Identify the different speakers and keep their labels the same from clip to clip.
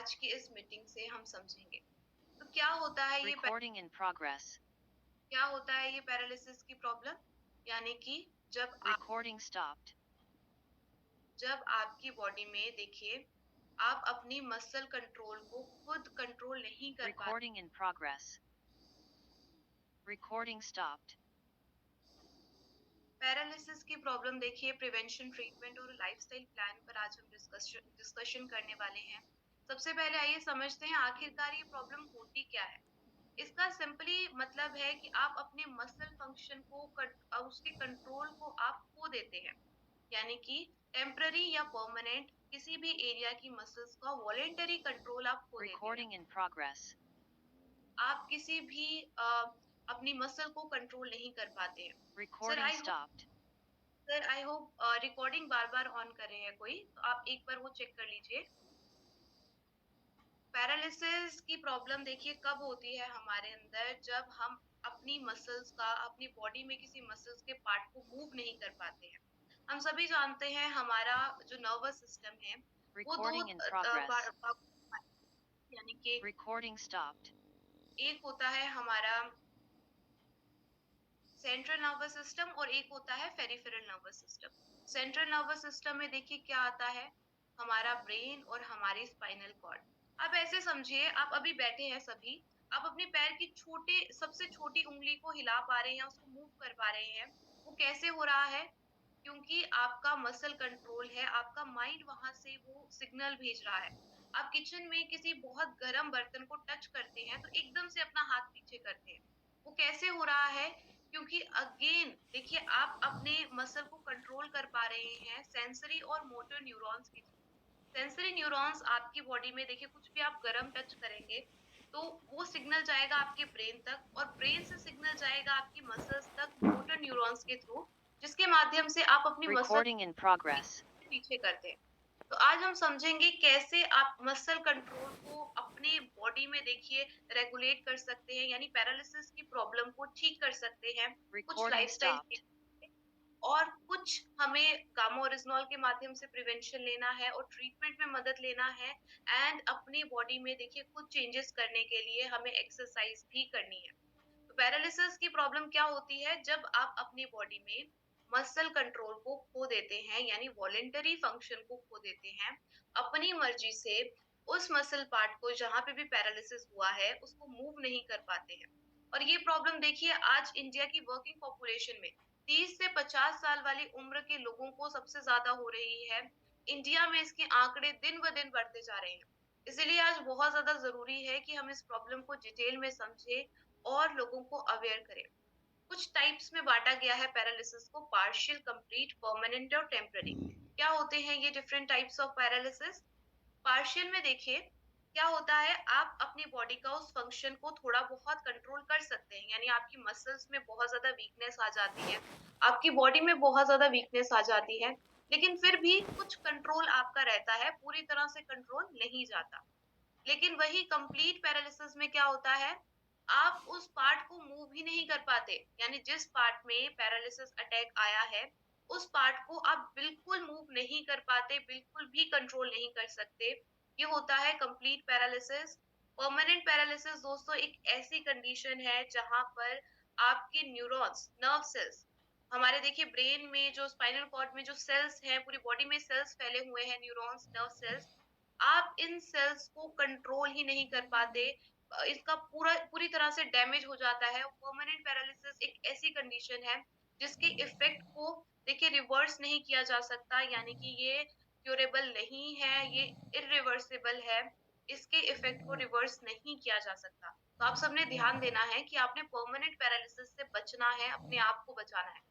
Speaker 1: आज की इस मीटिंग से हम समझेंगे। तो क्या होता है ये
Speaker 2: Recording in progress.
Speaker 1: क्या होता है ये पैरालिसिस की प्रॉब्लम? यानी कि
Speaker 2: Recording stopped.
Speaker 1: जब आपकी बॉडी में देखिए आप अपनी मसल कंट्रोल को खुद कंट्रोल नहीं कर पाते।
Speaker 2: Recording in progress. Recording stopped.
Speaker 1: Paralysis की प्रॉब्लम देखिए प्रिवेंशन, ट्रीटमेंट और लाइफस्टाइल प्लान पर आज हम डिस्कशन करने वाले हैं। सबसे पहले आइए समझते हैं आखिरकार ये प्रॉब्लम होती क्या है। इसका सिंपली मतलब है कि आप अपने मसल फंक्शन को उसके कंट्रोल को आप खो देते हैं। यानी कि टेम्पररी या परमानेंट किसी भी एरिया की मसल्स का वॉलेंटरी कंट्रोल आप खो देते हैं।
Speaker 2: Recording in progress.
Speaker 1: आप किसी भी अपनी मसल को कंट्रोल नहीं कर पाते हैं। Sir
Speaker 2: Recording
Speaker 1: I hope
Speaker 2: stopped.
Speaker 1: Recording bar bar on कर रहे हैं कोई, तो आप एक बार वो चेक कर लीजिए। पैरालिसिस की प्रॉब्लम देखिए कब होती है हमारे अंदर, जब हम अपनी मसल्स का अपनी बॉडी में किसी मसल्स के पार्ट को मूव नहीं कर पाते हैं। हम सभी जानते हैं हमारा जो नर्वस सिस्टम है वो दो
Speaker 2: Recording in progress.
Speaker 1: यानी कि
Speaker 2: Recording stopped.
Speaker 1: एक होता है हमारा सेंट्रल नर्वस सिस्टम और एक होता है peripheral nervous system. Central nervous system में देखिए क्या आता है, हमारा ब्रेन और हमारी स्पाइनल कॉर्ड। आप ऐसे समझिए, आप अभी बैठे हैं सभी, आप अपने पैर की सबसे छोटी उंगली को हिला पा रहे हैं, उसको मूव कर पा रहे हैं। वो कैसे हो रहा है? क्योंकि आपका मसल कंट्रोल है, आपका माइंड वहां से वो सिग्नल भेज रहा है। आप किचन में किसी बहुत गर्म बर्तन को टच करते हैं तो एकदम से अपना हाथ पीछे करते हैं। वो कैसे हो रहा है? क्योंकि अगेन देखिए आप अपने मसल को कंट्रोल कर पा रहे हैं सेंसरी और मोटर न्यूरॉन्स के थ्रू। सेंसरी न्यूरॉन्स आपकी बॉडी में देखिए कुछ भी आप गरम टच करेंगे तो वो सिग्नल जाएगा आपके ब्रेन तक और ब्रेन से सिग्नल जाएगा आपकी मसल्स तक मोटर न्यूरॉन्स के थ्रू, जिसके माध्यम से आप अपनी मसल
Speaker 2: Recording in progress.
Speaker 1: पीछे करते हैं। तो आज हम समझेंगे कैसे आप मसल कंट्रोल को अपने बॉडी में देखिए रेगुलेट कर सकते हैं, यानी पैरालिसिस की प्रॉब्लम को ठीक कर सकते हैं। कुछ
Speaker 2: Recording
Speaker 1: लाइफस्टाइल
Speaker 2: stopped.
Speaker 1: और कुछ हमें गामा ओरिजिनॉल के माध्यम से प्रिवेंशन लेना है और ट्रीटमेंट में मदद लेना है। एंड अपनी बॉडी में देखिए कुछ चेंजेस करने के लिए हमें एक्सरसाइज भी करनी है। तो पैरालिसिस की प्रॉब्लम क्या होती है? जब आप अपनी बॉडी में मसल कंट्रोल को खो देते हैं, यानी वॉलेंटरी फंक्शन को खो देते हैं, अपनी मर्जी से उस मसल पार्ट को जहां पे भी पैरालिसिस हुआ है उसको मूव नहीं कर पाते हैं। और ये प्रॉब्लम देखिए आज इंडिया की वर्किंग पॉपुलेशन में 30 से 50 साल वाली उम्र के लोगों को सबसे ज्यादा हो रही है। इंडिया में इसके आंकड़े दिन ब दिन बढ़ते जा रहे हैं। इसीलिए आज बहुत ज्यादा जरूरी है कि हम इस प्रॉब्लम को डिटेल में समझें और लोगों को अवेयर करें। कुछ टाइप्स में बांटा गया है पैरालिसिस को, पार्शियल, कंप्लीट, परमानेंट और टेम्पररी। क्या होते हैं ये different types of paralysis? Partial में देखिए क्या होता है, आप अपनी बॉडी का उस फंक्शन को थोड़ा बहुत कंट्रोल कर सकते हैं, यानी आपकी मसल्स में बहुत ज्यादा वीकनेस आ जाती है, आपकी बॉडी में बहुत ज्यादा वीकनेस आ जाती है, लेकिन फिर भी कुछ कंट्रोल आपका रहता है, पूरी तरह से कंट्रोल नहीं जाता। लेकिन वही कंप्लीट पैरालिसिस में क्या होता है, आप उस पार्ट को मूव ही नहीं कर पाते, यानी जिस पार्ट में पैरालिसिस अटैक आया है उस पार्ट को आप बिल्कुल मूव नहीं कर पाते, बिल्कुल भी कंट्रोल नहीं कर सकते। ये होता है कंप्लीट पैरालिसिस। परमानेंट पैरालिसिस दोस्तों एक ऐसी कंडीशन है जहां पर आपके न्यूरॉन्स, नर्व सेल्स, हमारे देखिए ब्रेन में जो स्पाइनल कॉर्ड में जो सेल्स हैं, पूरी बॉडी में सेल्स फैले हुए हैं, न्यूरॉन्स, नर्व सेल्स, आप इन सेल्स को कंट्रोल ही नहीं कर पाते। इसका पूरी तरह से डैमेज हो जाता है। परमानेंट पैरालिसिस एक ऐसी कंडीशन है जिसके इफेक्ट को देखिए रिवर्स नहीं किया जा सकता, यानी कि ये क्यूरेबल नहीं है, ये इरिवर्सिबल है। इसके इफेक्ट को रिवर्स नहीं किया जा सकता। तो आप सबने ध्यान देना है कि आपने परमानेंट पैरालिसिस से बचना है, अपने आप को बचाना है।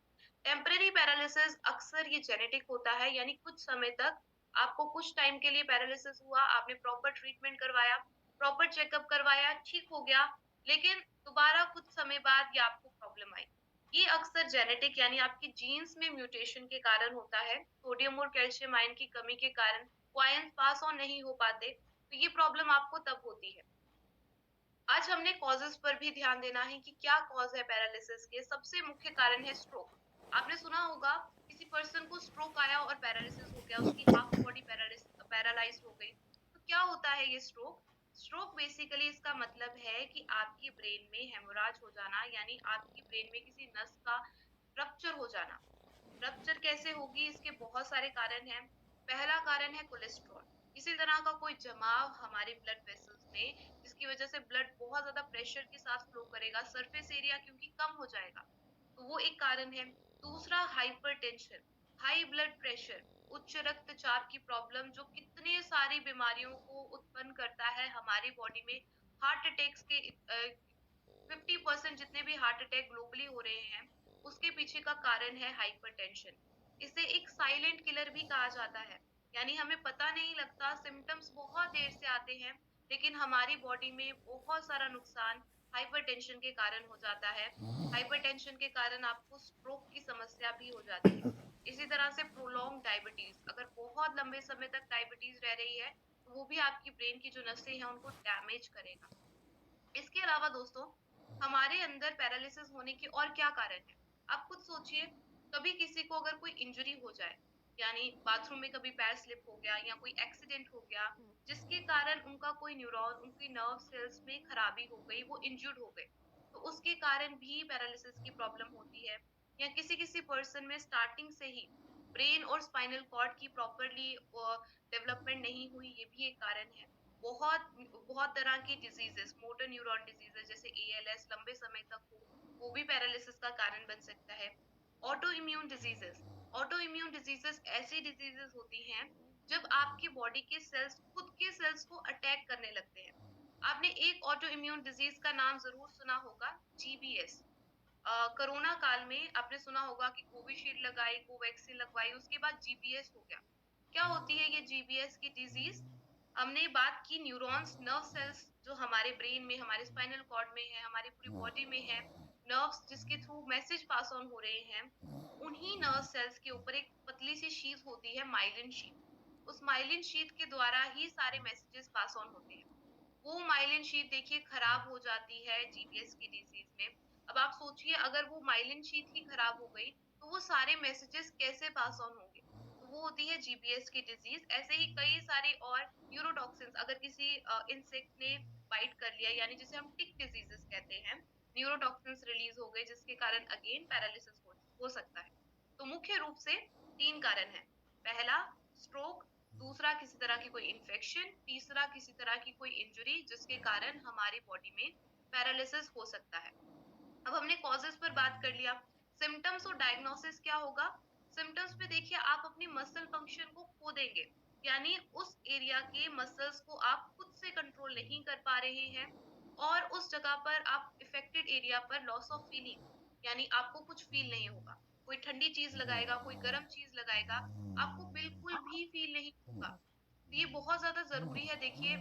Speaker 1: टेम्परेरी पैरालिसिस अक्सर ये जेनेटिक होता है, यानी कुछ समय तक आपको कुछ टाइम के लिए पैरालिसिस हुआ, आपने प्रॉपर ट्रीटमेंट करवाया, प्रॉपर चेकअप करवाया, ठीक हो गया, लेकिन दोबारा कुछ समय बाद ये आपको प्रॉब्लम आई। ये अक्सर जेनेटिक यानी आपकी जीन्स में म्यूटेशन के कारण होता है। सोडियम और कैल्शियम आयन की कमी के कारण वो आयन पास ऑन नहीं हो पाते, तो ये प्रॉब्लम आपको तब होती है। आज हमने कॉजेस पर भी ध्यान देना है कि क्या कॉज है पैरालिसिस के। सबसे मुख्य कारण है स्ट्रोक। आपने सुना होगा किसी पर्सन को स्ट्रोक आया और पैरालिसिस हो गया, उसकी हाफ बॉडी पैरालाइज हो गई। तो क्या होता है ये स्ट्रोक? स्ट्रोक बेसिकली इसका मतलब है कि आपकी ब्रेन में हेमोराज हो जाना, यानी आपकी ब्रेन में किसी नस का रप्चर हो जाना। रप्चर कैसे होगी, इसके बहुत सारे कारण हैं। पहला कारण है कोलेस्ट्रॉल। किसी तरह का कोई जमाव हमारे ब्लड वेसल्स में, जिसकी वजह से ब्लड बहुत ज्यादा प्रेशर के साथ फ्लो करेगा, सरफेस एरिया क्योंकि कम हो जाएगा, तो वो एक कारण है। दूसरा हाइपरटेंशन, हाई ब्लड प्रेशर, उच्च रक्तचाप की प्रॉब्लम, जो कितने सारी बीमारियों को उत्पन्न करता है हमारी बॉडी में। हार्ट अटैक्स के 50% जितने भी हार्ट अटैक ग्लोबली हो रहे हैं, उसके पीछे का कारण है हाइपरटेंशन। इसे एक साइलेंट किलर भी कहा जाता है, यानी हमें पता नहीं लगता, सिम्टम्स बहुत देर से आते हैं, लेकिन हमारी बॉडी में बहुत सारा नुकसान हाइपरटेंशन के कारण हो जाता है। हाइपरटेंशन के कारण आपको स्ट्रोक की समस्या भी हो जाती है। इसी तरह से प्रोलॉन्ग डायबिटीज, अगर बहुत लंबे समय तक डायबिटीज रह रही है, तो वो भी आपकी ब्रेन की जो नसें हैं उनको डैमेज करेगा। इसके अलावा दोस्तों, हमारे अंदर पैरालिसिस होने के और क्या कारण है? आप खुद सोचिए, कभी किसी को अगर कोई इंजरी हो जाए, यानी बाथरूम में कभी पैर स्लिप हो गया या कोई एक्सीडेंट हो गया, जिसके कारण उनका कोई न्यूरॉन, उनकी नर्व सेल्स में खराबी हो गई, वो इंजर्ड हो गए, तो उसके कारण भी पैरालिसिस की प्रॉब्लम होती है। या किसी किसी पर्सन में स्टार्टिंग से ही ब्रेन और स्पाइनल कॉर्ड की प्रॉपरली डेवलपमेंट नहीं हुई, ये भी एक कारण है। बहुत बहुत तरह की डिजीजेस, मोटर न्यूरॉन डिजीजेस जैसे एएलएस लंबे समय तक हो, वो भी पैरालिसिस का कारण बन सकता है। Auto immune diseases, auto immune diseases ऐसी डिजीजेस होती हैं जब आपकी बॉडी के सेल्स खुद के सेल्स को अटैक करने लगते हैं। आपने एक ऑटो इम्यून डिजीज का नाम जरूर सुना होगा, जीबीएस। कोरोना काल में आपने सुना होगा कि कोविशील्ड लगाई, कोवैक्सीन लगवाई, उसके बाद जीबीएस हो गया। क्या होती है ये जीबीएस की डिजीज? हमने बात की न्यूरॉन्स, नर्व सेल्स जो हमारे ब्रेन में, हमारे स्पाइनल कॉर्ड में है, हमारी पूरी बॉडी में है, नर्व्स जिसके थ्रू मैसेज पास ऑन हो रहे हैं, उन्हीं नर्व सेल्स के ऊपर एक पतली सी शीथ होती है, माइलिन शीथ। उस माइलिन शीथ के द्वारा ही सारे मैसेजेस पास ऑन होते हैं। वो माइलिन शीथ देखिए खराब हो जाती है जीबीएस की डिजीज में। अब आप सोचिए, अगर वो माइलिन शीथ ही खराब हो गई, तो वो सारे मैसेजेस कैसे पास ऑन होंगे? तो वो होती है जीबीएस की डिजीज। ऐसे ही कई सारे और न्यूरोटॉक्सिन्स, अगर किसी इंसेक्ट ने बाइट कर लिया, यानी जिसे हम टिक डिजीजेस कहते हैं, न्यूरोटॉक्सिन्स रिलीज हो गए, जिसके कारण अगेन पैरालिसिस हो सकता है। तो मुख्य रूप से 3 कारण हैं। पहला स्ट्रोक, दूसरा किसी तरह की कोई इन्फेक्शन, तीसरा किसी तरह की कोई इंजरी जिसके कारण हमारी बॉडी में पैरालिसिस हो सकता है। अब हमने कॉजेस पर बात कर लिया, सिम्टम्स और डायग्नोसिस क्या होगा? सिम्टम्स में देखिए, आप अपनी मसल फंक्शन को खो देंगे, यानी उस एरिया के मसल्स को आप खुद से कंट्रोल नहीं कर पा रहे हैं, और उस जगह पर आप इफेक्टेड एरिया पर लॉस ऑफ फीलिंग, यानी आपको कुछ फील नहीं होगा। कोई ठंडी चीज लगाएगा, कोई गर्म चीज लगाएगा, आपको बिल्कुल भी फील नहीं होगा। तो ये बहुत ज्यादा जरूरी है, देखिए,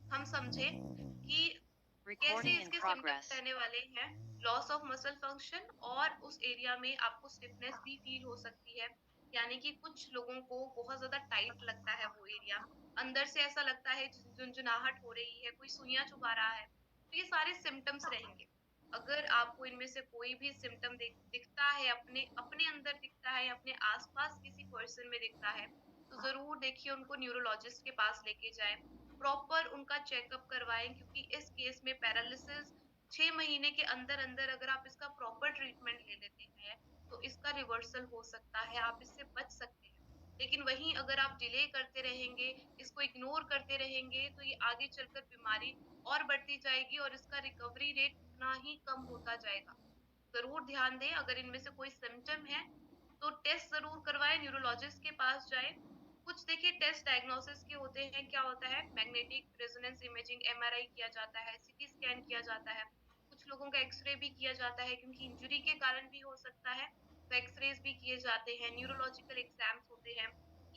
Speaker 1: हम समझे कि कैसे
Speaker 2: Recording in
Speaker 1: इसके सिम्टम्स
Speaker 2: progress.
Speaker 1: रहने वाले हैं। लॉस ऑफ मसल फंक्शन, और उस एरिया में आपको स्टिफनेस भी फील हो सकती है, यानी कि कुछ लोगों को बहुत ज्यादा टाइट लगता है वो एरिया, अंदर से ऐसा लगता है झुंझुनाहट हो रही है, कोई सुइयां चुभा रहा है। तो ये सारे सिम्टम्स रहेंगे। अगर आपको इनमें से कोई भी सिम्टम दिखता है, अपने अपने अंदर दिखता है, अपने आसपास किसी पर्सन में दिखता है, तो जरूर देखिए उनको न्यूरोलॉजिस्ट के पास लेके जाएं, प्रॉपर उनका चेकअप करवाएं, क्योंकि इस केस में पैरालिसिस 6 महीने के अंदर अंदर अगर आप इसका प्रॉपर ट्रीटमेंट ले लेते हैं, तो इसका रिवर्सल हो सकता है, आप इससे बच सकते हैं। लेकिन वहीं अगर आप डिले करते रहेंगे, इसको इग्नोर करते रहेंगे, तो ये आगे चलकर बीमारी और बढ़ती जाएगी, और इसका रिकवरी रेट उतना ही कम होता जाएगा। जरूर ध्यान दें, अगर इनमें से कोई सिम्टम है तो टेस्ट जरूर करवाएं, न्यूरोलॉजिस्ट के पास जाएं। कुछ देखिए टेस्ट डायग्नोसिस के होते हैं, क्या होता है, मैग्नेटिक रेजोनेंस इमेजिंग, एमआरआई किया जाता है, सीटी स्कैन किया जाता है, कुछ लोगों का एक्सरे भी किया जाता है, क्योंकि इंजरी के कारण भी हो सकता है, तो एक्सरेज भी किए जाते हैं, न्यूरोलॉजिकल एग्जाम्स होते हैं,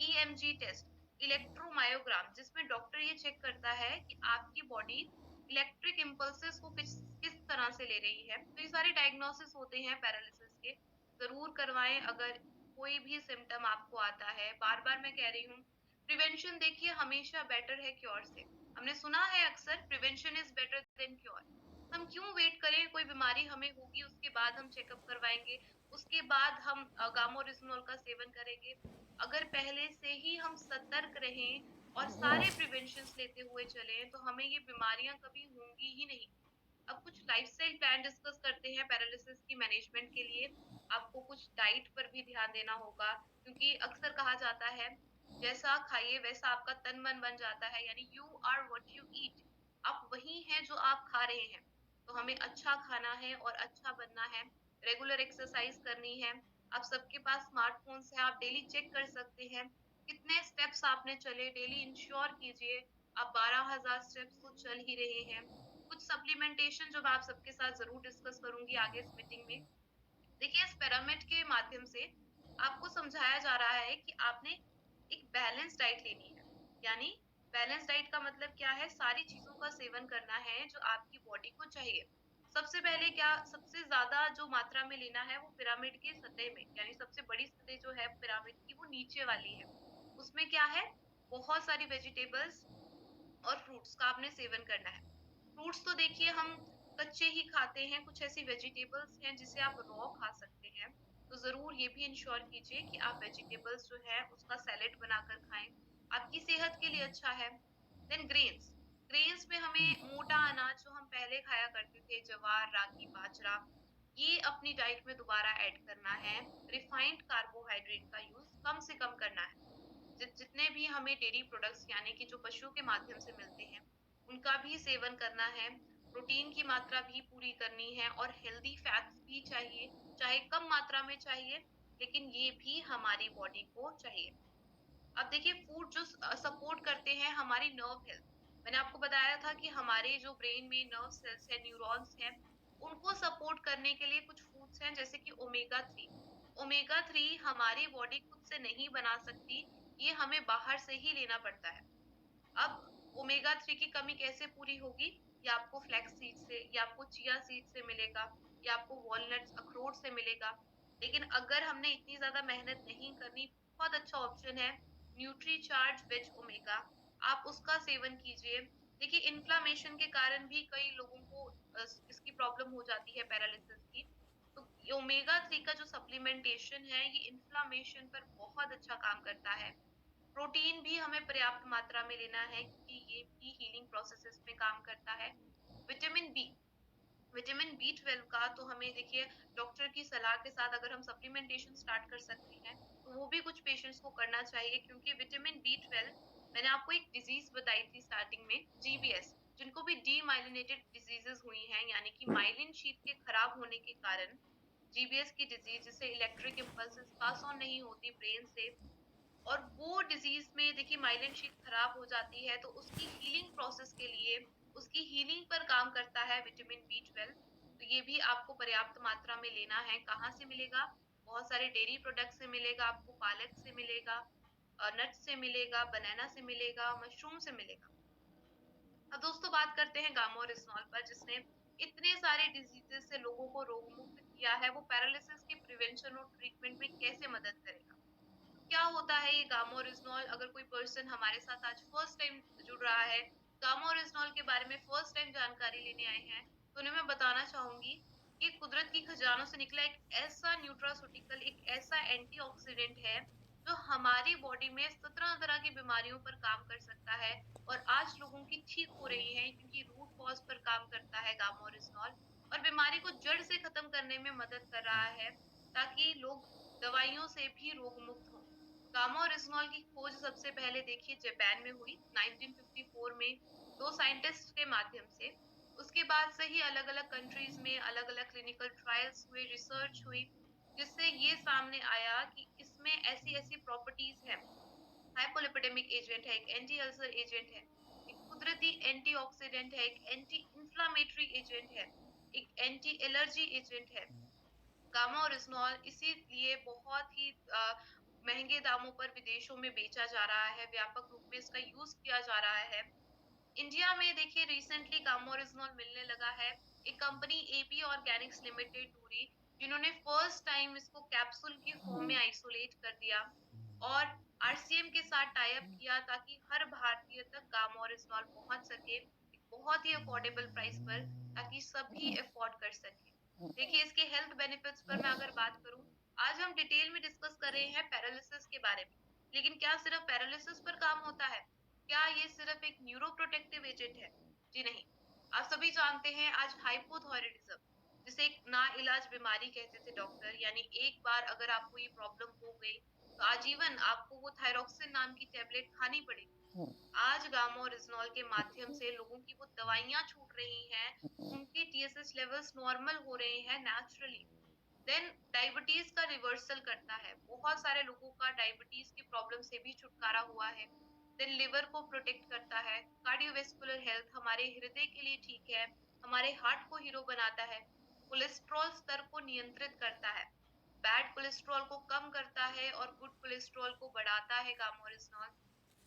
Speaker 1: ईएमजी टेस्ट, इलेक्ट्रोमायोग्राम, जिसमें डॉक्टर ये चेक करता है कि आपकी बॉडी इलेक्ट्रिक इम्पल्सेस को किस किस तरह से ले रही है। तो ये सारे डायग्नोसिस होते हैं पैरालिसिस के, जरूर करवाएं अगर कोई भी सिम्टम आपको आता है। बार बार मैं कह रही हूँ, प्रिवेंशन देखिए हमेशा बेटर है क्योर से। हमने सुना है अक्सर, prevention is better than cure. हम क्यों वेट करें, कोई बीमारी हमें होगी उसके बाद हम चेकअप करवाएंगे, उसके बाद हम गामोरिस्मोल का सेवन करेंगे? अगर पहले से ही हम सतर्क रहें और सारे प्रिवेंशंस लेते हुए चलें, तो हमें ये बीमारियाँ कभी होंगी ही नहीं। अब कुछ लाइफस्टाइल प्लान डिस्कस करते हैं पैरालिसिस की मैनेजमेंट के लिए। आपको कुछ डाइट पर भी ध्यान देना होगा, क्योंकि अक्सर कहा जाता है, जैसा खाइए वैसा आपका तन मन बन जाता है, यानी you are what you eat. आप वही हैं जो आप खा रहे हैं। तो हमें अच्छा खाना है और अच्छा बनना है, रेगुलर एक्सरसाइज करनी है। आप सबके पास स्मार्टफ़ोन्स हैं, आप डेली चेक कर सकते हैं, कितने स्टेप्स आपने चले, डेली इंश्योर कीजिए आप 12,000 स्टेप्स तो चल ही रहे हैं। कुछ सप्लीमेंटेशन जो मैं आप सबके साथ ज़रूर डिस्कस करूँगी आगे इस मीटिंग में। देखिए, इस पिरामिड के माध्यम से आपको समझाया जा रहा है कि आपने एक बैलेंस डाइट लेनी है। यानी बैलेंस डाइट का मतलब क्या है? सारी चीज़ों का सेवन करना है जो आपकी बॉडी को चाहिए। सबसे पहले क्या, सबसे ज़्यादा जो मात्रा में लेना है वो पिरामिड के सतह में, यानी सबसे बड़ी सतह जो है पिरामिड की वो नीचे वाली है। उसमें क्या है? बहुत सारी वेजिटेबल्स और फ्रूट्स का आपने सेवन करना है। फ्रूट्स तो देखिए हम कच्चे ही खाते हैं, कुछ ऐसी वेजिटेबल्स हैं जिसे आप रॉ खा सकते हैं। तो ज़रूर ये भी इंश्योर कीजिए कि आप वेजिटेबल्स जो है उसका सैलेड बनाकर खाएँ, आपकी सेहत के लिए अच्छा है। देन ग्रेन्स, ग्रेन्स में हमें मोटा अनाज जो हम पहले खाया करते थे, जवार, रागी, बाजरा, ये अपनी डाइट में दोबारा ऐड करना है। रिफाइंड कार्बोहाइड्रेट का यूज़ कम से कम करना है। जितने भी हमें डेयरी प्रोडक्ट्स यानी कि जो पशुओं के माध्यम से मिलते हैं, उनका भी सेवन करना है। प्रोटीन की मात्रा भी पूरी करनी है और हेल्दी फैट्स भी चाहिए, चाहे कम मात्रा में चाहिए, लेकिन ये भी हमारी बॉडी को चाहिए। अब देखिए, फूड जो सपोर्ट करते हैं हमारी नर्व हेल्थ। मैंने आपको बताया था कि हमारे जो ब्रेन में नर्व सेल्स हैं, न्यूरॉन्स हैं, उनको सपोर्ट करने के लिए कुछ फूड्स हैं जैसे कि ओमेगा 3। ओमेगा 3 हमारी बॉडी खुद से नहीं बना सकती, ये हमें बाहर से ही लेना पड़ता है। अब ओमेगा 3 की कमी कैसे पूरी होगी? या आपको फ्लैक्स सीड से, या आपको चिया सीड से मिलेगा, या आपको वॉलनट्स, अखरोट से मिलेगा। लेकिन अगर हमने इतनी ज़्यादा मेहनत नहीं करनी, बहुत अच्छा ऑप्शन है न्यूट्रीचार्ज वेज ओमेगा, आप उसका सेवन कीजिए। देखिए, इन्फ्लेमेशन के कारण भी कई लोगों को इसकी प्रॉब्लम हो जाती है पैरालिसिस की। तो ये ओमेगा 3 का जो सप्लीमेंटेशन है, ये इन्फ्लेमेशन पर बहुत अच्छा काम करता है। प्रोटीन भी हमें पर्याप्त मात्रा में लेना है, क्योंकि ये भी हीलिंग प्रोसेसेस में काम करता है। विटामिन बी, विटामिन बी 12 का तो हमें देखिए डॉक्टर की सलाह के साथ अगर हम सप्लीमेंटेशन स्टार्ट कर सकते हैं, तो वो भी कुछ पेशेंट्स को करना चाहिए, क्योंकि विटामिन बी 12, मैंने आपको एक डिजीज बताई थी स्टार्टिंग में, जीबीएस, जिनको भी डीमाइलिनेटेड डिजीजेस हुई हैं, यानी कि माइलिन शीथ के खराब होने के कारण जीबीएस की डिजीज, जिसे इलेक्ट्रिक इम्पल्सेस पास ऑन नहीं होती ब्रेन से, और वो डिजीज में देखिए माइलिन शीथ खराब हो जाती है, तो उसकी हीलिंग प्रोसेस के लिए, उसकी हीलिंग पर काम करता है विटामिन बी 12। तो ये भी आपको पर्याप्त मात्रा में लेना है। कहाँ से मिलेगा? बहुत सारे डेयरी प्रोडक्ट से मिलेगा, आपको पालक से मिलेगा, नट्स से मिलेगा, बनाना से मिलेगा, मशरूम से मिलेगा। अब दोस्तों बात करते हैं गामा और इस्नॉल पर, जिसने इतने सारे डिजीजेस से लोगों को रोग मुक्त किया है, वो पैरालिसिस के प्रिवेंशन और ट्रीटमेंट में कैसे मदद करेगा? तो क्या होता है ये गामा ओरिजिनॉल? अगर कोई पर्सन हमारे साथ आज फर्स्ट टाइम जुड़ रहा है, गामा ओरिजिनॉल के बारे में फर्स्ट टाइम जानकारी लेने आए हैं, तो उन्हें मैं बताना चाहूंगी कि कुदरत की खजानों से निकला एक ऐसा न्यूट्रास्यूटिकल, एक ऐसा एंटीऑक्सीडेंट है जो हमारी बॉडी में 17 तरह की बीमारियों पर काम कर सकता है, और आज लोगों की ठीक हो रही है, क्योंकि रूट कॉज पर काम करता है गामा ओरिजिनॉल, और बीमारी को जड़ से खत्म करने में मदद कर रहा है, ताकि लोग दवाइयों से भी रोग मुक्त हों। गामा ओरिजिनॉल की खोज सबसे पहले देखिए जापान में हुई 1954 में, 2 साइंटिस्ट के माध्यम से। उसके बाद से ही अलग-अलग कंट्रीज में अलग-अलग क्लिनिकल ट्रायल्स हुए, रिसर्च हुई, जिससे ये सामने आया कि इसमें ऐसी-ऐसी प्रॉपर्टीज हैं। हाइपोलिपिडेमिक एजेंट है, एक एंटी अल्सर एजेंट है, एक कुदरती एंटीऑक्सीडेंट है, एक एंटी इंफ्लेमेटरी एजेंट है, एक एंटी एलर्जी एजेंट है। गामा ओरिजिनॉल इसीलिए बहुत ही महंगे दामों पर विदेशों में बेचा जा रहा है, व्यापक रूप में इसका यूज किया जा रहा है। इंडिया में देखिए रिसेंटली गामा ओरिजिनॉल मिलने लगा है। एक कंपनी एपी ऑर्गेनिक्स लिमिटेड टूरी, जिन्होंने फर्स्ट टाइम इसको कैप्सूल की फॉर्म में आइसोलेट कर दिया और आरसीएम के साथ टाई अप किया, ताकि हर भारतीय तक गामा ओरिजिनॉल पहुंच सके एक बहुत ही अफोर्डेबल प्राइस पर, ताकि सभी अफोर्ड कर सके। देखिए, इसके हेल्थ बेनिफिट्स पर मैं अगर बात करूं, आज हम डिटेल में डिस्कस कर रहे हैं पैरालिसिस के बारे में, लेकिन क्या सिर्फ पैरालिसिस पर काम होता है? क्या ये सिर्फ एक न्यूरोप्रोटेक्टिव एजेंट है? जी नहीं। आप सभी जानते हैं आज हाइपोथायरायडिज्म, जिसे एक नाइलाज बीमारी कहते थे डॉक्टर, यानी एक बार अगर आपको ये प्रॉब्लम हो गई, तो आजीवन आपको वो थायरॉक्सिन नाम की टैबलेट खानी पड़ेगी। आज गामा और रिजनॉल के माध्यम से लोगों की वो दवाइयाँ छूट रही हैं, उनके टीएसएच लेवल्स नॉर्मल हो रहे हैं नेचुरली। देन डायबिटीज का रिवर्सल करता है, बहुत सारे लोगों का डायबिटीज की प्रॉब्लम से भी छुटकारा हुआ है। देन लिवर को प्रोटेक्ट करता है, कार्डियोवेस्कुलर हेल्थ हमारे हृदय के लिए ठीक है, हमारे हार्ट को हीरो बनाता है, कोलेस्ट्रॉल स्तर को नियंत्रित करता है, बैड कोलेस्ट्रॉल को कम करता है और गुड कोलेस्ट्रॉल को बढ़ाता है गामोरिजनॉल।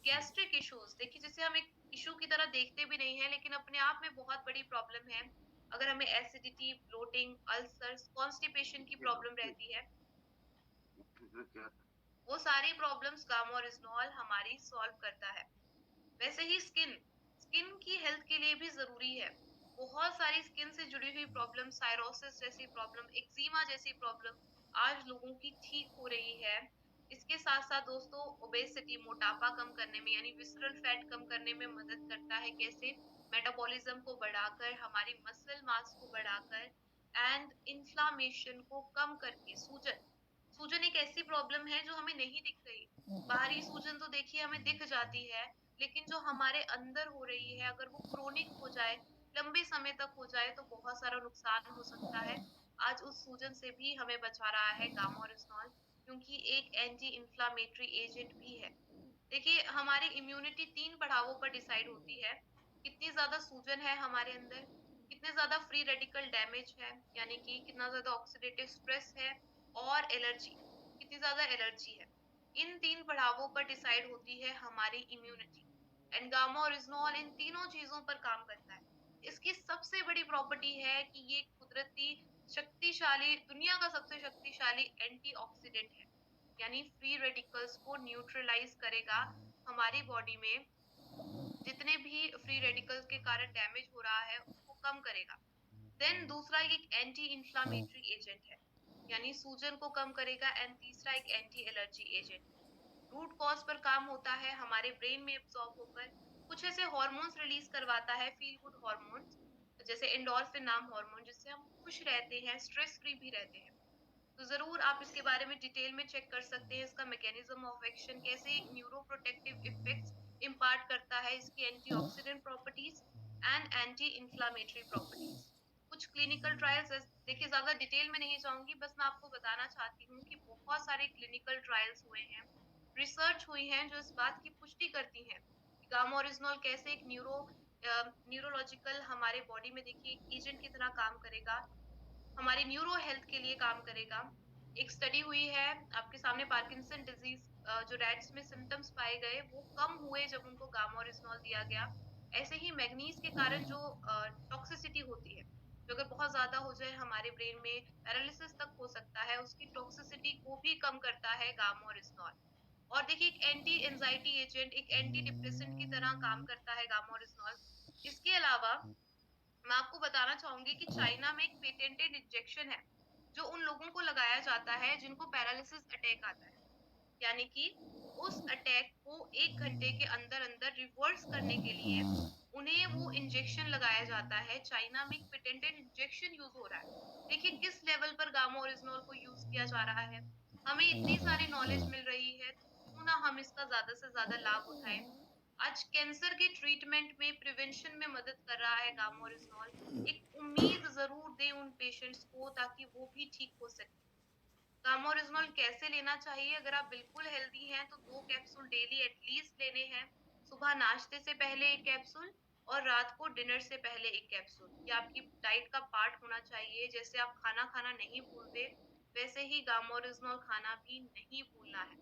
Speaker 1: गैस्ट्रिक इश्यूज देखिए, जिसे हम एक इशू की तरह देखते भी नहीं है लेकिन अपने आप में बहुत बड़ी प्रॉब्लम है। अगर हमें एसिडिटी, ब्लोटिंग, अल्सर्स, कॉन्स्टिपेशन की प्रॉब्लम रहती है, वो सारी प्रॉब्लम्स गामोरिजनॉल हमारी सॉल्व करता है। वैसे ही स्किन स्किन की हेल्थ के लिए भी जरूरी है। बहुत सारी स्किन से जुड़ी हुई प्रॉब्लम, साइरोसिस जैसी प्रॉब्लम, एक्जिमा जैसी प्रॉब्लम आज लोगों की ठीक हो रही है। इसके साथ साथ दोस्तों, ओबेसिटी, मोटापा कम करने में यानी विसरल फैट कम करने में मदद करता है। कैसे? मेटाबॉलिज्म को बढ़ाकर, हमारी मसल मास को बढ़ाकर, एंड इन्फ्लामेशन को कम करके। सूजन सूजन एक ऐसी प्रॉब्लम है जो हमें नहीं दिख रही। बाहरी सूजन तो देखिए हमें दिख जाती है, लेकिन जो हमारे अंदर हो रही है, अगर वो क्रोनिक हो जाए, लंबे समय तक हो जाए, तो बहुत सारा नुकसान हो सकता है। आज उस सूजन से भी हमें बचा रहा है गामोरिजनॉल, क्योंकि एक एंटी इन्फ्लामेटरी एजेंट भी है। देखिए, हमारी इम्यूनिटी 3 पड़ावों पर डिसाइड होती है। कितनी ज़्यादा सूजन है हमारे अंदर, कितने ज़्यादा फ्री रेडिकल डैमेज है, यानी कि कितना ज़्यादा ऑक्सीडेटिव स्ट्रेस है, और एलर्जी, कितनी ज़्यादा एलर्जी है। इन 3 पड़ावों पर डिसाइड होती है हमारी इम्यूनिटी। एंड गामा ओरिजिनॉल इन तीनों चीज़ों पर काम करता है। इसकी सबसे बड़ी प्रॉपर्टी है कि ये कुदरती शक्तिशाली, दुनिया का सबसे शक्तिशाली एंटीऑक्सीडेंट है। यानी फ्री रेडिकल्स को न्यूट्रलाइज करेगा, हमारी बॉडी में जितने भी फ्री रेडिकल्स के कारण डैमेज हो रहा है उसको कम करेगा। देन दूसरा एक एंटी इंफ्लामेटरी एजेंट है, यानी सूजन को कम करेगा। एंड तीसरा एक एंटी एलर्जी एजेंट है। रूट कॉज पर काम होता है, हमारे ब्रेन में एब्सॉर्ब होकर कुछ ऐसे हॉर्मोन्स रिलीज करवाता है, फील गुड हॉर्मोन्स, जैसे एंडोर्फिन नाम हार्मोन, जिससे हम खुश रहते हैं, स्ट्रेस फ्री भी रहते हैं। तो ज़रूर आप इसके बारे में डिटेल में चेक कर सकते हैं, इसका मैकेनिज्म ऑफ एक्शन कैसे एक न्यूरोप्रोटेक्टिव इफेक्ट्स इम्पार्ट करता है, इसकी antioxidant properties and anti inflammatory properties. कुछ क्लिनिकल ट्रायल्स, देखिए ज़्यादा डिटेल में नहीं जाऊंगी, बस मैं आपको बताना चाहती हूँ कि बहुत सारे क्लिनिकल ट्रायल्स हुए हैं, रिसर्च हुई हैं, जो इस बात की पुष्टि करती हैं कि गामा ओरिजिनॉल कैसे एक न्यूरोलॉजिकल हमारे बॉडी में देखिए एक एजेंट की तरह काम करेगा, हमारी न्यूरो हेल्थ के लिए काम करेगा। एक स्टडी हुई है आपके सामने, पार्किंसन डिजीज, जो रैट्स में सिम्टम्स पाए गए वो कम हुए जब उनको गामा ओरिजिनॉल दिया गया। ऐसे ही मैग्नीज के कारण जो टॉक्सिसिटी होती है, जो अगर बहुत ज्यादा हो जाए हमारे ब्रेन में पैरालिसिस तक हो सकता है, उसकी टॉक्सिसिटी को भी कम करता है गामा ओरिजिनॉल। और देखिए, एक एंटी एंजाइटी एजेंट, एक एंटी डिप्रेसेंट की तरह काम करता है गामा ओरिजिनॉल। इसके अलावा मैं आपको बताना चाहूंगी कि चाइना में एक पेटेंटेड इंजेक्शन है, जो उन लोगों को लगाया जाता है जिनको पैरालिसिस अटैक आता है, यानी कि उस अटैक को 1 घंटे के अंदर अंदर रिवर्स करने के लिए उन्हें वो इंजेक्शन लगाया जाता है। चाइना में एक पेटेंटेड इंजेक्शन यूज हो रहा है। देखिए किस लेवल पर गामा ओरिजिनॉल को यूज किया जा रहा है। हमें इतनी सारी नॉलेज मिल रही है, तो क्यों ना हम इसका ज्यादा से ज्यादा लाभ उठाएं। आज कैंसर के ट्रीटमेंट में, प्रिवेंशन में मदद कर रहा है गामा ओरिजिनॉल। एक उम्मीद जरूर दे उन पेशेंट्स को, ताकि वो भी ठीक हो सके। गामा ओरिजिनॉल कैसे लेना चाहिए? अगर आप बिल्कुल हेल्दी हैं तो 2 कैप्सूल डेली एटलीस्ट लेने हैं। सुबह नाश्ते से पहले 1 कैप्सूल, और रात को डिनर से पहले 1 कैप्सूल। ये आपकी डाइट का पार्ट होना चाहिए। जैसे आप खाना खाना नहीं भूलते, वैसे ही गामा ओरिजिनॉल खाना भी नहीं भूलना है।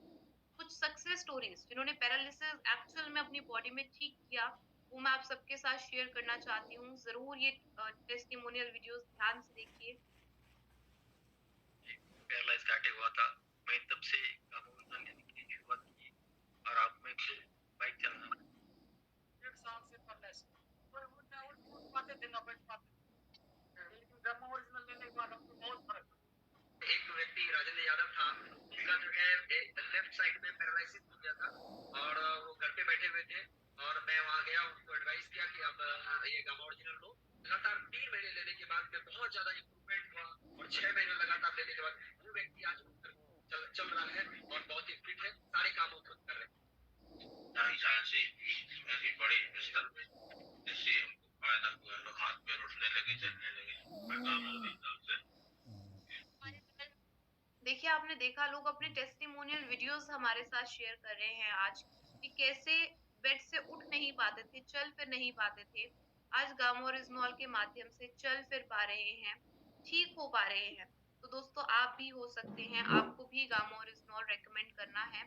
Speaker 1: कुछ सक्सेस स्टोरीज जिन्होंने पैरालिसिस एक्चुअल में अपनी बॉडी में ठीक किया, वो मैं आप सबके साथ शेयर करना चाहती हूँ। जरूर ये टेस्टिमोनियल वीडियोस ध्यान से देखिए।
Speaker 3: पैरालाइज अटैक हुआ था, मैं तब से गामा लेने की शुरुआत की, और आप में से बाइक चलाना 1 साल से पैरालाइज उठ पाते थे ना बैठ पाते, लेकिन गामा ओरिजिनल लेने के बाद हमको बहुत फर्क पड़ा। एक व्यक्ति राजेंद्र यादव था, उसका जो है लेफ्ट साइड में पैरालिसिस हो गया था, और वो घर पे बैठे हुए थे, और मैं वहाँ गया, उनको एडवाइस किया कि आप ये गामा ओरिजिनल लो। लगातार 3 महीने लेने के बाद में बहुत ज्यादा इम्प्रूवमेंट हुआ, और 6 महीने लगातार लेने के बाद वो व्यक्ति आज चल रहा है और बहुत ही फिट है, सारे काम वो खुद कर रहे हैं। से बड़े स्तर पे जिससे हमको फायदा हुआ, लोग हाथ पैर उठने लगे, चलने लगे गामा ओरिजिनल से।
Speaker 1: देखिए, आपने देखा लोग अपने टेस्टिमोनियल वीडियोस हमारे साथ शेयर कर रहे हैं आज कि कैसे बेड से उठ नहीं पाते थे, चल फिर नहीं पाते थे। आज गामा-ओरिजिनॉल के माध्यम से चल फिर पा रहे हैं, ठीक हो पा रहे हैं। तो दोस्तों आप भी हो सकते हैं, आपको भी गामा-ओरिजिनॉल रिकमेंड करना है।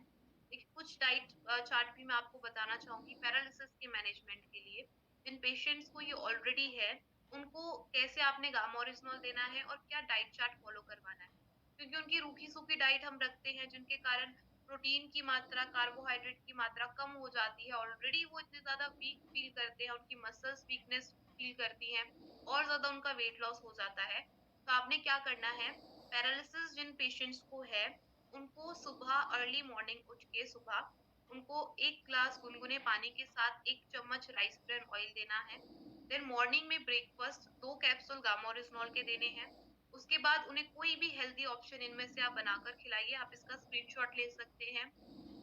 Speaker 1: देखिए कुछ डाइट चार्ट भी मैं आपको बताना चाहूँगी पैरालिसिस के मैनेजमेंट के लिए। जिन पेशेंट्स को ये ऑलरेडी है, उनको कैसे आपने गामा-ओरिजिनॉल देना है और क्या डाइट चार्ट फॉलो करवाना है। क्योंकि उनकी रूखी-सूखी डाइट हम रखते हैं जिनके कारण प्रोटीन की मात्रा, कार्बोहाइड्रेट की मात्रा कम हो जाती है। ऑलरेडी वो इतने ज़्यादा वीक फील करते हैं, उनकी मसल्स वीकनेस फील करती हैं और ज़्यादा उनका वेट लॉस हो जाता है। तो आपने क्या करना है, पैरालिसिस जिन पेशेंट्स को है, उनको सुबह अर्ली मॉर्निंग उठ के सुबह उनको 1 ग्लास गुनगुने पानी के साथ 1 चम्मच राइस ब्रेन ऑयल देना है। देन मॉर्निंग में ब्रेकफास्ट 2 कैप्सूल गामा-ओरिजिनॉल के देने हैं। उसके बाद उन्हें कोई भी हेल्दी ऑप्शन इनमें से आप बनाकर खिलाइए, आप इसका स्क्रीनशॉट ले सकते हैं।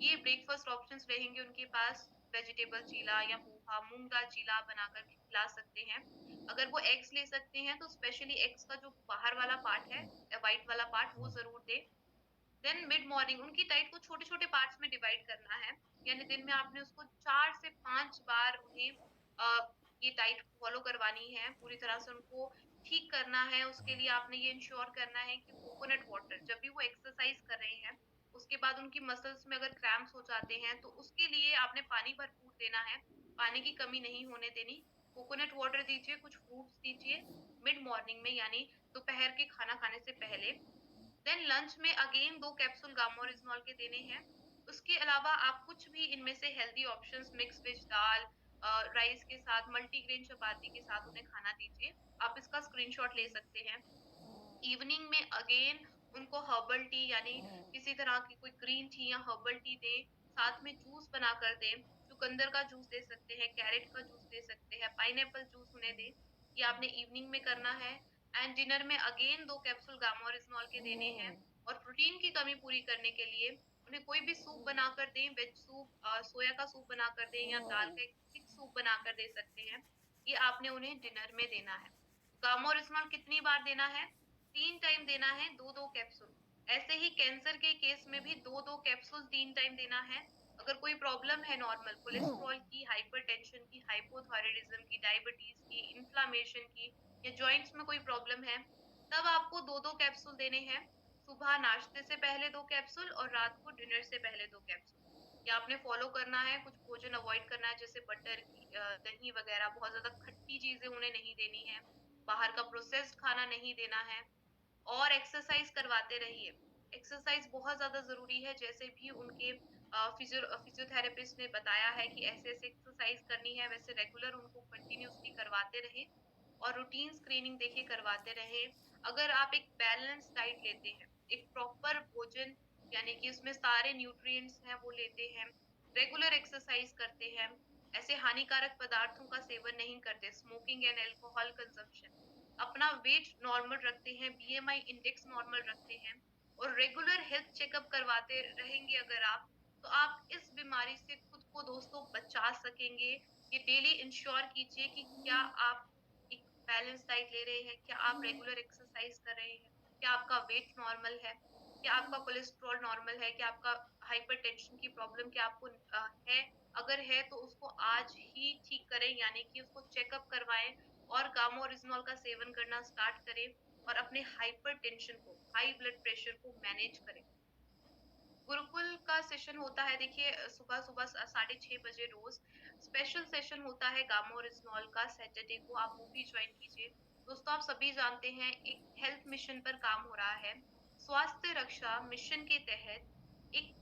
Speaker 1: ये ब्रेकफास्ट ऑप्शंस रहेंगे उनके पास, वेजिटेबल चीला या पोहा, मूँग दाल चीला आप बनाकर खिला सकते हैं। अगर वो एग्स ले सकते हैं तो स्पेशली एग्स का जो बाहर वाला पार्ट है, व्हाइट वाला पार्ट वो ज़रूर दें। देन मिड मॉर्निंग उनकी डाइट को छोटे-छोटे पार्ट्स में डिवाइड करना है, यानी दिन में आपने उसको 4 से 5 बार उन्हें ये डाइट फॉलो करवानी है, पूरी तरह से उनको ठीक करना है। उसके लिए आपने ये इंश्योर करना है कि कोकोनट वाटर जब भी वो एक्सरसाइज कर रहे हैं, उसके बाद उनकी मसल्स में अगर क्रैम्प्स हो जाते हैं, तो उसके लिए आपने पानी भरपूर देना है, पानी की कमी नहीं होने देनी। कोकोनट वाटर दीजिए, कुछ फ्रूट्स दीजिए मिड मॉर्निंग में यानी दोपहर के खाना खाने से पहले। देन लंच में अगेन 2 कैप्सूल गामा-ओरिजिनॉल के देने हैं। उसके अलावा आप कुछ भी इनमें से हेल्दी ऑप्शंस मिक्स वेज दाल राइस के साथ, मल्टीग्रेन चपाती के साथ उन्हें खाना दीजिए। आप इसका स्क्रीनशॉट ले सकते हैं। इवनिंग में अगेन उनको हर्बल टी यानी किसी तरह की कोई ग्रीन टी या हर्बल टी दें, साथ में जूस बनाकर दें। चुकंदर का जूस दे सकते हैं, कैरेट का जूस दे सकते हैं, पाइनएप्पल जूस उन्हें दें। ये आपने इवनिंग में करना है। एंड डिनर में अगेन 2 कैप्सूल गामा-ओरिजिनॉल के देने हैं और प्रोटीन की कमी पूरी करने के लिए उन्हें कोई भी सूप बनाकर दें, वेज सूप सोया का सूप बनाकर दें या दाल का एक थिक सूप बनाकर दे सकते हैं। ये आपने उन्हें डिनर में देना है। गामा-ओरिजिनॉल कितनी बार देना है? 3 टाइम देना है 2-2 कैप्सूल। ऐसे ही कैंसर के केस में भी 2-2 कैप्सूल 3 टाइम देना है। अगर कोई प्रॉब्लम है नॉर्मल कोलेस्टेरॉल की, हाइपरटेंशन की, हाइपोथायरायडिज्म की, डायबिटीज की, इन्फ्लेमेशन की या जॉइंट्स में कोई प्रॉब्लम है, तब आपको 2-2 कैप्सूल देने हैं। सुबह नाश्ते से पहले 2 कैप्सूल और रात को डिनर से पहले 2 कैप्सूल। ये आपने फॉलो करना है, कुछ भोजन अवॉइड करना है जैसे बटर, घी दही वगैरह बहुत ज़्यादा खट्टी चीज़ें उन्हें नहीं देनी है। बाहर का प्रोसेस्ड खाना नहीं देना है और एक्सरसाइज करवाते रहिए। एक्सरसाइज बहुत ज़्यादा ज़रूरी है, जैसे भी उनके फिजियोथेरेपिस्ट ने बताया है कि ऐसे-ऐसे एक्सरसाइज करनी है, वैसे रेगुलर उनको कंटिन्यूअसली करवाते रहें और रूटीन स्क्रीनिंग देखिए करवाते रहें। अगर आप एक बैलेंस डाइट लेते हैं, एक प्रॉपर भोजन यानी कि उसमें सारे न्यूट्रिएंट्स हैं वो लेते हैं, रेगुलर एक्सरसाइज करते हैं, ऐसे हानिकारक पदार्थों का सेवन नहीं करते, स्मोकिंग एंड अल्कोहल कंजम्पशन, अपना वेट नॉर्मल रखते हैं, बीएमआई इंडेक्स नॉर्मल रखते हैं और रेगुलर हेल्थ चेकअप करवाते रहेंगे अगर आप, तो आप इस बीमारी से खुद को दोस्तों बचा सकेंगे। ये डेली इंश्योर कीजिए कि क्या आप एक बैलेंस डाइट ले रहे हैं, क्या आप रेगुलर एक्सरसाइज कर रहे हैं, क्या आपका वेट नॉर्मल है, क्या आपका कोलेस्ट्रॉल नॉर्मल है, क्या आपका हाइपरटेंशन की प्रॉब्लम क्या आपको है? अगर है तो उसको आज ही ठीक करें यानी कि उसको चेकअप करवाएँ और गामा ओरिजिनॉल का सेवन करना स्टार्ट करें और अपने हाइपरटेंशन को, हाई ब्लड प्रेशर को मैनेज करें। गुरुकुल का सेशन होता है देखिए सुबह-सुबह 6:30 बजे रोज़ स्पेशल सेशन होता है गामा ओरिजिनॉल का सैटरडे को, आप वो भी जॉइन कीजिए। दोस्तों आप सभी जानते हैं एक हेल्थ मिशन पर काम हो रहा है। स्वास्थ्य रक्षा मिशन के तहत एक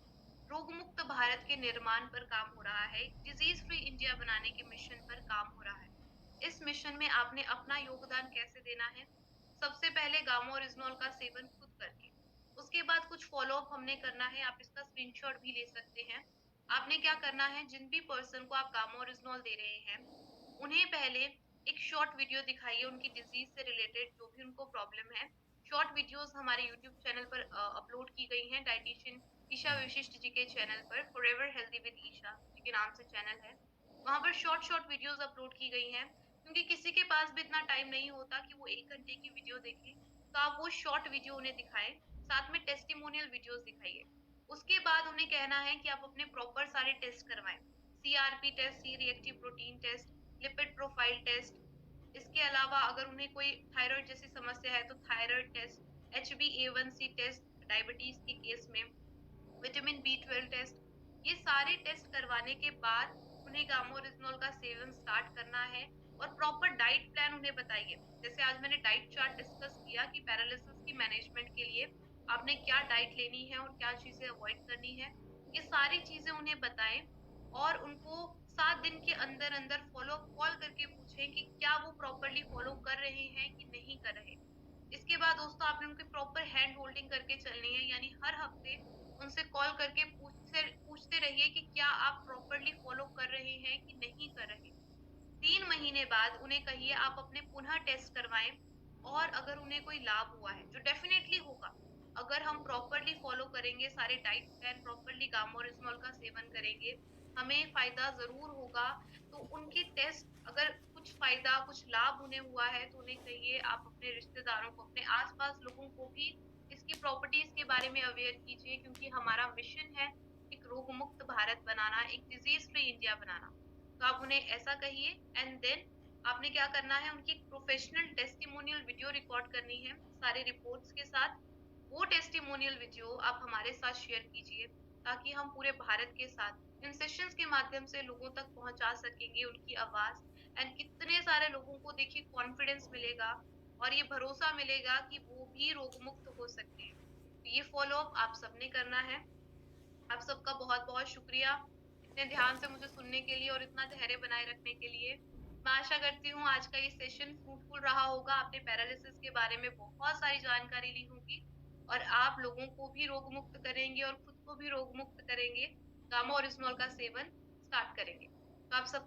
Speaker 1: रोग मुक्त भारत के निर्माण पर काम हो रहा है, डिजीज फ्री इंडिया बनाने के मिशन पर काम हो रहा है। इस मिशन में आपने अपना योगदान कैसे देना है? सबसे पहले गामा ओरिजिनॉल का सेवन खुद करके, उसके बाद कुछ फ़ॉलो अप हमने करना है, आप इसका स्क्रीनशॉट भी ले सकते हैं। आपने क्या करना है, जिन भी पर्सन को आप गामा ओरिजिनॉल दे रहे हैं, उन्हें पहले एक शॉर्ट वीडियो दिखाइए उनकी डिजीज से रिलेटेड जो भी उनको प्रॉब्लम है। शॉर्ट वीडियोस हमारे यूट्यूब चैनल पर अपलोड की गई हैं, डाइटिशियन ईशा विशिष्ट जी के चैनल पर, फॉरएवर हेल्दी विद ईशा जी के नाम से चैनल है। वहाँ पर शॉर्ट शॉर्ट वीडियोस अपलोड की गई हैं, क्योंकि किसी के पास भी इतना टाइम नहीं होता कि वो 1 घंटे की वीडियो देखे, तो आप वो शॉर्ट वीडियो उन्हें दिखाएँ, साथ में टेस्टिमोनियल वीडियोस दिखाइए। उसके बाद उन्हें कहना है कि आप अपने प्रॉपर सारे टेस्ट करवाएँ। CRP test, C reactive protein test, lipid profile test, इसके अलावा अगर उन्हें कोई थायराइड जैसी समस्या है तो thyroid test, HbA1c test diabetes के केस में, विटामिन बी 12 टेस्ट, ये सारे टेस्ट करवाने के बाद उन्हें गामा ओरिजिनॉल का सेवन स्टार्ट करना है। और प्रॉपर डाइट प्लान उन्हें बताइए। जैसे आज मैंने डाइट चार्ट डिस्कस किया कि पैरालिसिस की मैनेजमेंट के लिए आपने क्या डाइट लेनी है और क्या चीजें अवॉइड करनी है, ये सारी चीजें उन्हें बताएं। और उनको 7 दिन के अंदर अंदर फॉलो अप कॉल करके पूछें कि क्या वो प्रॉपरली फॉलो कर रहे हैं कि नहीं कर रहे। इसके बाद दोस्तों आपने उनकी प्रॉपर हैंड होल्डिंग करके चलनी है, यानी हर हफ्ते उनसे कॉल करके पूछते पूछते रहिए कि क्या आप प्रॉपरली फॉलो कर रहे हैं कि नहीं कर रहे। 3 महीने बाद उन्हें कहिए आप अपने पुनः टेस्ट करवाएं। और अगर उन्हें कोई लाभ हुआ है, जो डेफिनेटली होगा, अगर हम प्रॉपरली फॉलो करेंगे, सारे diet plan properly gamma oryzanol का सेवन करेंगे, हमें फायदा जरूर होगा। तो उनके टेस्ट अगर कुछ फायदा कुछ लाभ उन्हें हुआ है तो उन्हें कहिए, आप अपने रिश्तेदारों को, अपने आसपास लोगों को भी इसकी प्रॉपर्टीज के बारे में अवेयर कीजिए, क्योंकि हमारा मिशन है एक रोग मुक्त भारत बनाना, एक डिजीज फ्री इंडिया बनाना। तो आप उन्हें ऐसा कहिए। एंड देन आपने क्या करना है, उनकी एक प्रोफेशनल टेस्टिमोनियल वीडियो रिकॉर्ड करनी है सारे रिपोर्ट्स के साथ। वो टेस्टिमोनियल वीडियो आप हमारे साथ शेयर कीजिए, ताकि हम पूरे भारत के साथ इन सेशंस के माध्यम से लोगों तक पहुंचा सकेंगे उनकी आवाज। एंड कितने सारे लोगों को देखिए कॉन्फिडेंस मिलेगा और ये भरोसा मिलेगा कि वो भी रोग मुक्त हो सकते हैं। तो ये फॉलो अप आप सबने करना है। आप सबका बहुत-बहुत शुक्रिया, इतने ध्यान से मुझे सुनने के लिए और इतना धैर्य बनाए रखने के लिए। मैं आशा करती हूँ आज का ये सेशन फ्रूटफुल रहा होगा। आपने पैरालिसिस के बारे में बहुत सारी जानकारी ली होगी और आप लोगों को भी रोग मुक्त करेंगे और खुद को भी रोग मुक्त करेंगे। गामा ओरिजिनॉल का सेवन स्टार्ट करेंगे। तो आप सबका